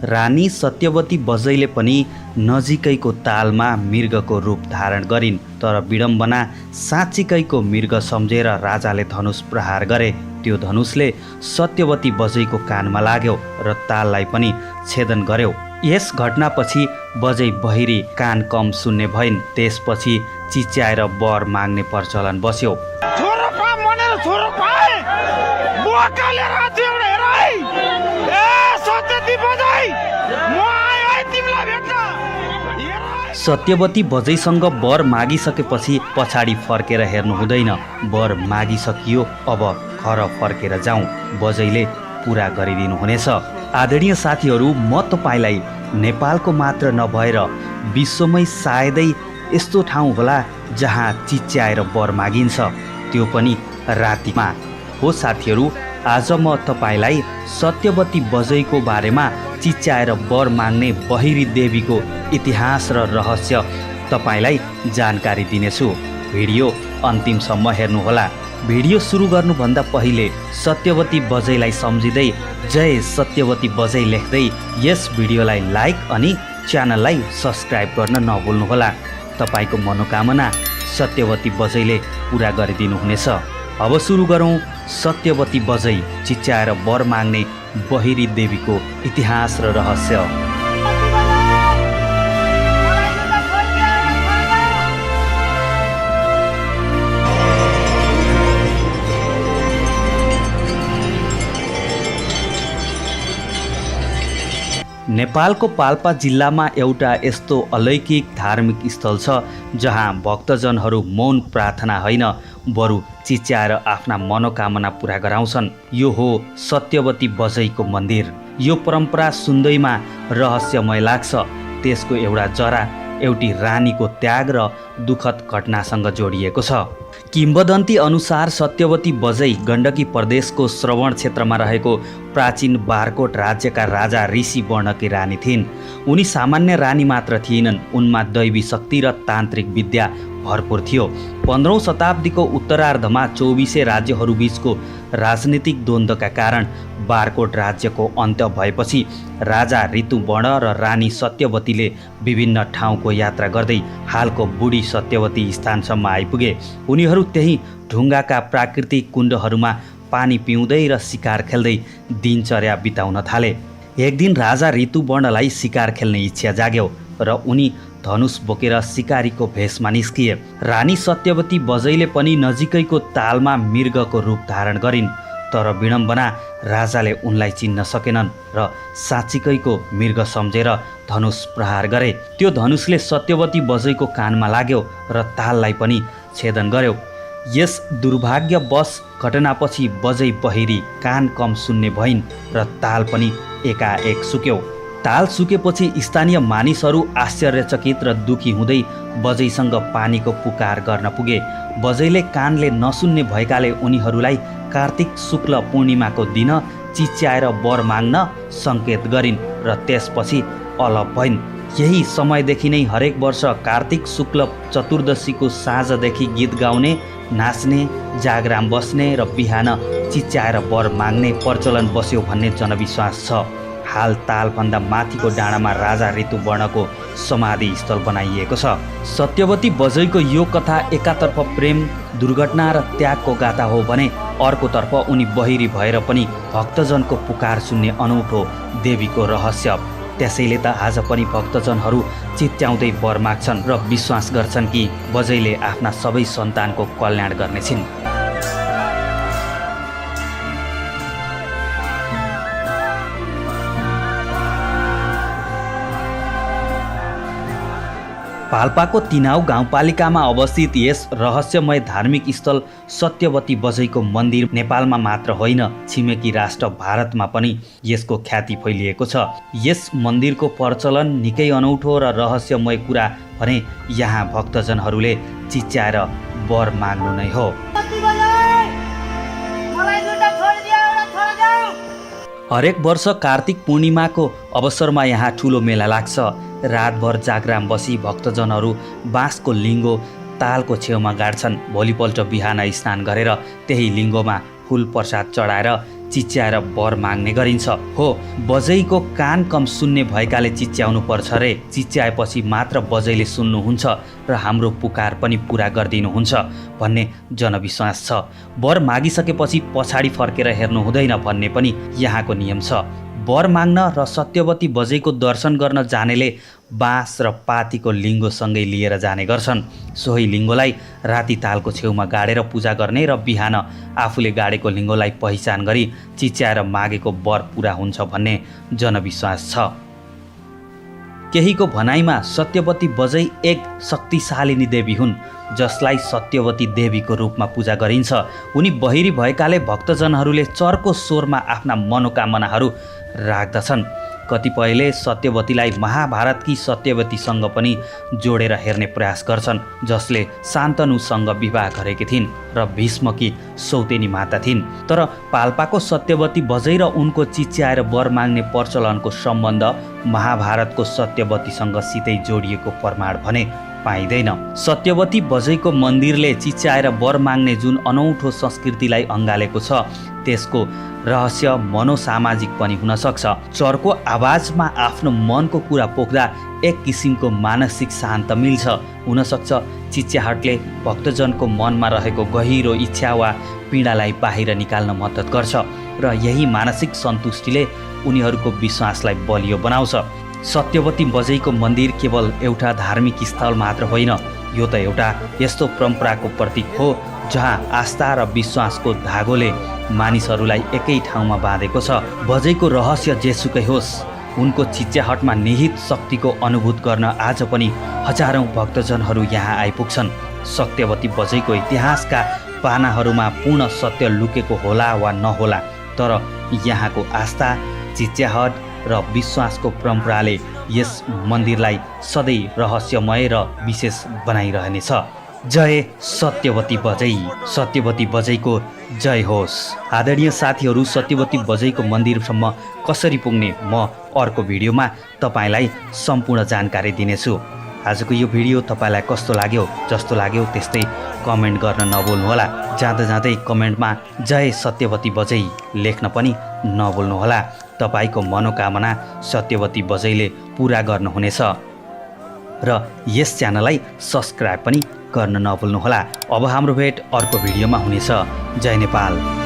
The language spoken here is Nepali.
रानी सत्यवती बजैले पनि नजिकैको तालमा मृगको रूप धारण गरिन्। तर विडम्बना साँच्चीकैको मृग सम्झेर राजाले धनुष प्रहार गरे। त्यो धनुषले सत्यवती बजैको कानमा लाग्यो र ताललाई पनि छेदन गर्यो। यस घटनापछि बजै बहिरी कान कम सुन्ने भइन्। त्यसपछि चिच्याएर वर माग्ने प्रचलन बस्यो। सत्यवती बजैसँग वर मागिसकेपछि पछाडि फर्केर हेर्नु हुँदैन। वर मागिसकियो, अब घर फर्केर जाउँ, बजैले पुरा गरिदिनु हुनेछ। आदरणीय साथीहरू, म तपाईँलाई नेपालको मात्र नभएर विश्वमै सायदै यस्तो ठाउँ होला जहाँ चिच्याएर वर मागिन्छ, त्यो पनि रातिमा। हो साथीहरू, आज म तपाईँलाई सत्यवती बजैको बारेमा चिच्याएर वर माग्ने बहिरी देवीको इतिहास र रहस्य तपाईँलाई जानकारी दिनेछु। भिडियो अन्तिमसम्म हेर्नुहोला। भिडियो सुरु गर्नुभन्दा पहिले सत्यवती बजैलाई सम्झिँदै जय सत्यवती बजै लेख्दै यस भिडियोलाई लाइक अनि च्यानललाई सब्सक्राइब गर्न नभुल्नुहोला। तपाईँको मनोकामना सत्यवती बजैले पुरा गरिदिनु हुनेछ। अब सुरु गरौँ सत्यवती बजै चिच्याएर वर माग्ने बहिरी देवीको इतिहास र रहस्य। नेपालको पाल्पा जिल्लामा एउटा यस्तो अलौकिक धार्मिक स्थल छ जहाँ भक्तजनहरू मौन प्रार्थना होइन बरु चिच्याएर आफ्ना मनोकामना पूरा गराउँछन्। यो हो सत्यवती बजैको मन्दिर। यो परम्परा सुन्दैमा रहस्यमय लाग्छ। त्यसको एउटा जरा एउटी रानीको त्याग र दुःखद घटनासँग जोडिएको छ। किम्वदन्ती अनुसार सत्यवती बजै गण्डकी प्रदेशको श्रवण क्षेत्रमा रहेको प्राचीन बारकोट राज्यका राजा ऋषि वर्णकी रानी थिइन्। उनी सामान्य रानी मात्र थिएनन्, उनमा दैवी शक्ति र तान्त्रिक विद्या भरपूर थियो। 15औं शताब्दीको उत्तरार्धमा 24 राज्यहरूबीचको राजनीतिक द्वन्द्वका कारण बारकोट राज्यको अन्त्य भएपछि राजा ऋतुवर्ण र रानी सत्यवतीले विभिन्न ठाउँको यात्रा गर्दै हालको बुढी सत्यवती स्थानसम्म आइपुगे। उनीहरू त्यही ढुङ्गाका प्राकृतिक कुण्डहरूमा पानी पिउँदै र शिकार खेल्दै दिनचर्या बिताउन थाले। एक दिन राजा ऋतुवर्णलाई शिकार खेल्ने इच्छा जाग्यो र उनी धनुष बोकेर शिकारीको भेषमा निस्किए। रानी सत्यवती बजैले पनि नजिकैको तालमा मृगको रूप धारण गरिन्। तर विडम्बना राजाले उनलाई चिन्न सकेनन् र साँच्चीकैको मृग सम्झेर धनुष प्रहार गरे। त्यो धनुषले सत्यवती बजैको कानमा लाग्यो र ताललाई पनि छेदन गर्यो। यस दुर्भाग्यवश घटनापछि बजै बहिरी कान कम सुन्ने भइन् र ताल पनि एकाएक सुक्यो। ताल सुकेपछि स्थानीय मानिसहरू आश्चर्यचकित र दुखी हुँदै बजैसँग पानीको पुकार गर्न पुगे। बजैले कानले नसुन्ने भएकाले उनीहरूलाई कार्तिक शुक्ल पूर्णिमाको दिन चिच्याएर वर माग्न सङ्केत गरिन् र त्यसपछि अलप भइन्। यही समयदेखि नै हरेक वर्ष कार्तिक शुक्ल चतुर्दशीको साँझदेखि गीत गाउने, नाच्ने, जागराम बस्ने र बिहान चिच्याएर वर माग्ने प्रचलन बस्यो भन्ने जनविश्वास छ। हाल तालभन्दा माथिको डाँडामा राजा ऋतुवर्णको समाधि स्थल बनाइएको छ। सत्यवती बजैको यो कथा एकातर्फ प्रेम, दुर्घटना र त्यागको गाथा हो भने अर्कोतर्फ उनी बहिरी भएर पनि भक्तजनको पुकार सुन्ने अनौठो देवीको रहस्य। त्यसैले त आज पनि भक्तजनहरू चिच्याउँदै वर माग्छन् र विश्वास गर्छन् कि बजैले आफ्ना सबै सन्तानको कल्याण गर्नेछिन्। पाल्पाको तिनाउ गाउँपालिकामा अवस्थित यस रहस्यमय धार्मिक स्थल सत्यवती बजैको मन्दिर नेपालमा मात्र होइन, छिमेकी राष्ट्र भारतमा पनि यसको ख्याति फैलिएको छ। यस मन्दिरको प्रचलन निकै अनौठो र रहस्यमय कुरा भने यहाँ भक्तजनहरूले चिच्याएर वर माग्नु नै हो। हरेक वर्ष कार्तिक पूर्णिमाको अवसरमा यहाँ ठुलो मेला लाग्छ। रातभर जागराम बसी भक्तजनहरू बाँसको लिङ्गो तालको छेउमा गाड्छन्। भोलिपल्ट बिहान स्नान गरेर त्यही लिङ्गोमा फुल प्रसाद चढाएर चिच्याएर वर माग्ने गरिन्छ। हो, बजैको कान कम सुन्ने भएकाले चिच्याउनु पर्छ रे। चिच्याएपछि मात्र बजैले सुन्नुहुन्छ र हाम्रो पुकार पनि पुरा गरिदिनुहुन्छ भन्ने जनविश्वास छ। वर मागिसकेपछि पछाडि फर्केर हेर्नु हुँदैन भन्ने पनि यहाँको नियम छ। वर माग्न र सत्यवती बजैको दर्शन गर्न जानेले बाँस र पातीको लिङ्गोसँगै लिएर जाने गर्छन्। सोही लिङ्गोलाई राति तालको छेउमा गाडेर पूजा गर्ने र बिहान आफूले गाडेको लिङ्गोलाई पहिचान गरी चिच्याएर मागेको वर पुरा हुन्छ भन्ने जनविश्वास छ। केहीको भनाइमा सत्यवती बजै एक शक्तिशालिनी देवी हुन् जसलाई सत्यवती देवीको रूपमा पूजा गरिन्छ। उनी बहिरी भएकाले भक्तजनहरूले चर्को स्वरमा आफ्ना मनोकामनाहरू राख्दछन्। कतिपयले सत्यवतीलाई महाभारतकी सत्यवतीसँग पनि जोडेर हेर्ने प्रयास गर्छन्, जसले शान्तनुसँग विवाह गरेकी थिइन् र भीष्मकी सौतेनी माता थिइन्। तर पाल्पाको सत्यवती बजै र उनको चिच्याएर वर माग्ने प्रचलनको सम्बन्ध महाभारतको सत्यवतीसँग सिधै जोडिएको प्रमाण भने पाइँदैन। सत्यवती बजैको मन्दिरले चिच्याएर वर माग्ने जुन अनौठो संस्कृतिलाई अँगालेको छ त्यसको रहस्य मनोसामाजिक पनि हुन सक्छ। चर्को आवाजमा आफ्नो मनको कुरा पोख्दा एक किसिमको मानसिक शान्त मिल्छ। हुनसक्छ चिच्याहटले भक्तजनको मनमा रहेको गहिरो इच्छा वा पीडालाई बाहिर निकाल्न मद्दत गर्छ र यही मानसिक सन्तुष्टिले उनीहरूको विश्वासलाई बलियो बनाउँछ। सत्यवती बजैको मन्दिर केवल एउटा धार्मिक स्थल मात्र होइन, यो त एउटा यस्तो परम्पराको प्रतीक हो जहाँ आस्था र विश्वासको धागोले मानिसहरूलाई एकै ठाउँमा बाँधेको छ। बजैको रहस्य जेसुकै होस्, उनको चिच्याहटमा निहित शक्तिको अनुभूत गर्न आज पनि हजारौँ भक्तजनहरू यहाँ आइपुग्छन्। सत्यवती बजैको इतिहासका पानाहरूमा पूर्ण सत्य लुकेको होला वा नहोला, तर यहाँको आस्था, चिच्याहट र विश्वासको परम्पराले यस मन्दिरलाई सधैँ रहस्यमय र विशेष बनाइरहनेछ। जय सत्यवती बजै, सत्यवती बजैको जय होस्। आदरणीय साथीहरू, सत्यवती बजैको मन्दिरसम्म कसरी पुग्ने म अर्को भिडियोमा तपाईँलाई सम्पूर्ण जानकारी दिनेछु। आजको यो भिडियो तपाईँलाई कस्तो लाग्यो? जस्तो लाग्यो त्यस्तै कमेन्ट गर्न नभुल्नुहोला। जाँदा जाँदै कमेन्टमा जय सत्यवती बजै लेख्न पनि नभुल्नुहोला। तपाईँको मनोकामना सत्यवती बजैले पुरा गर्नुहुनेछ र यस च्यानललाई सब्सक्राइब पनि गर्न नभुल्नुहोला। अब हाम्रो भेट अर्को भिडियोमा हुनेछ। जय नेपाल।